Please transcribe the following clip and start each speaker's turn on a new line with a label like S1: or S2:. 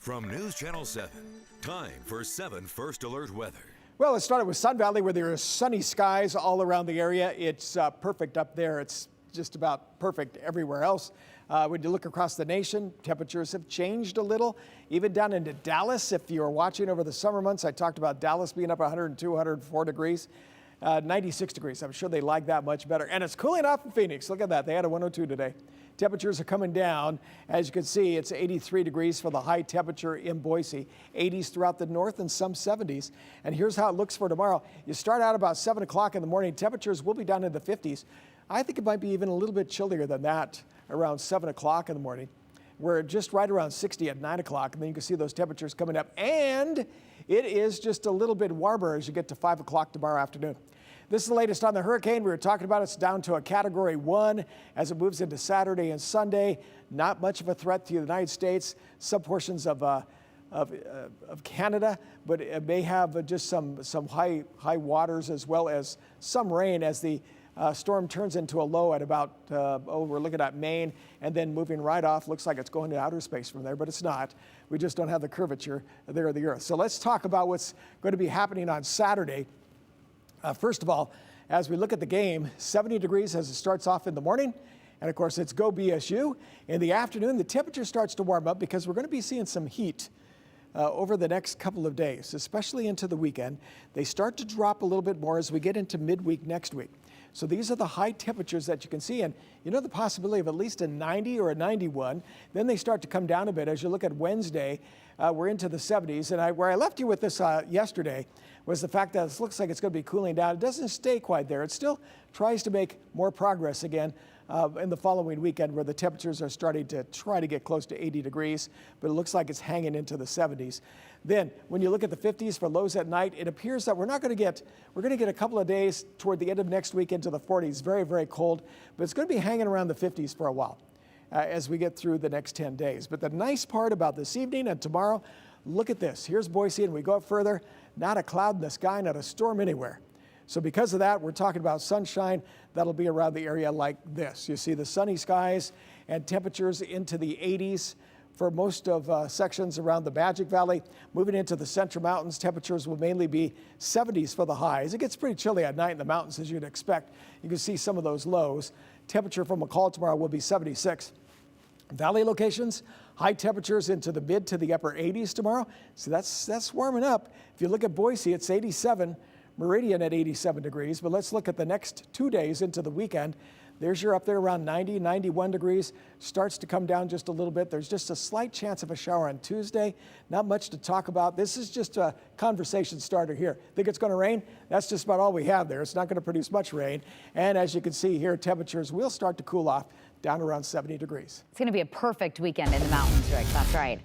S1: From News Channel 7, time for 7 First Alert weather.
S2: Well, it started with Sun Valley where there are sunny skies all around the area. It's perfect up there. It's just about perfect everywhere else. When you look across the nation, temperatures have changed a little. Even down into Dallas, if you were watching over the summer months, I talked about Dallas being up 102, 104 degrees. 96 degrees. I'm sure they like that much better. And it's cooling off in Phoenix. Look at that. They had a 102 today. Temperatures are coming down. As you can see, it's 83 degrees for the high temperature in Boise, 80s throughout the north and some 70s. And here's how it looks for tomorrow. You start out about 7 o'clock in the morning. Temperatures will be down in the 50s. I think it might be even a little bit chillier than that around 7 o'clock in the morning. We're just right around 60 at 9 o'clock, and then you can see those temperatures coming up. And it is just a little bit warmer as you get to 5 o'clock tomorrow afternoon. This is the latest on the hurricane. We were talking about it's down to a Category 1 as it moves into Saturday and Sunday. Not much of a threat to the United States, some portions of Canada, but it may have just some high waters as well as some rain as the storm turns into a low at about, we're looking at Maine and then moving right off. Looks like it's going to outer space from there, but it's not. We just don't have the curvature there of the earth. So let's talk about what's going to be happening on Saturday. First of all, as we look at the game, 70 degrees as it starts off in the morning. And of course, it's go BSU. In the afternoon, the temperature starts to warm up because we're going to be seeing some heat over the next couple of days, especially into the weekend. They start to drop a little bit more as we get into midweek next week. So these are the high temperatures that you can see. And you know the possibility of at least a 90 or a 91. Then they start to come down a bit. As you look at Wednesday, we're into the 70s. And where I left you with this yesterday was the fact that it looks like it's going to be cooling down. It doesn't stay quite there. It still tries to make more progress again in the following weekend where the temperatures are starting to try to get close to 80 degrees, but it looks like it's hanging into the 70s. Then when you look at the 50s for lows at night, it appears that we're going to get a couple of days toward the end of next week into the 40s, very, very cold, but it's going to be hanging around the 50s for a while as we get through the next 10 days. But the nice part about this evening and tomorrow, look at this. Here's Boise, and we go up further, not a cloud in the sky, not a storm anywhere. So because of that, we're talking about sunshine that'll be around the area like this. You see the sunny skies and temperatures into the 80s for most of sections around the Magic Valley. Moving into the Central Mountains, temperatures will mainly be 70s for the highs. It gets pretty chilly at night in the mountains, as you'd expect. You can see some of those lows. Temperature for McCall tomorrow will be 76. Valley locations, high temperatures into the mid to the upper 80s tomorrow. So that's warming up. If you look at Boise, it's 87. Meridian at 87 degrees, but let's look at the next 2 days into the weekend. There's your up there around 90, 91 degrees. Starts to come down just a little bit. There's just a slight chance of a shower on Tuesday. Not much to talk about. This is just a conversation starter here. Think it's going to rain? That's just about all we have there. It's not going to produce much rain. And as you can see here, temperatures will start to cool off down around 70 degrees.
S3: It's going to be a perfect weekend in the mountains, Rick. That's right.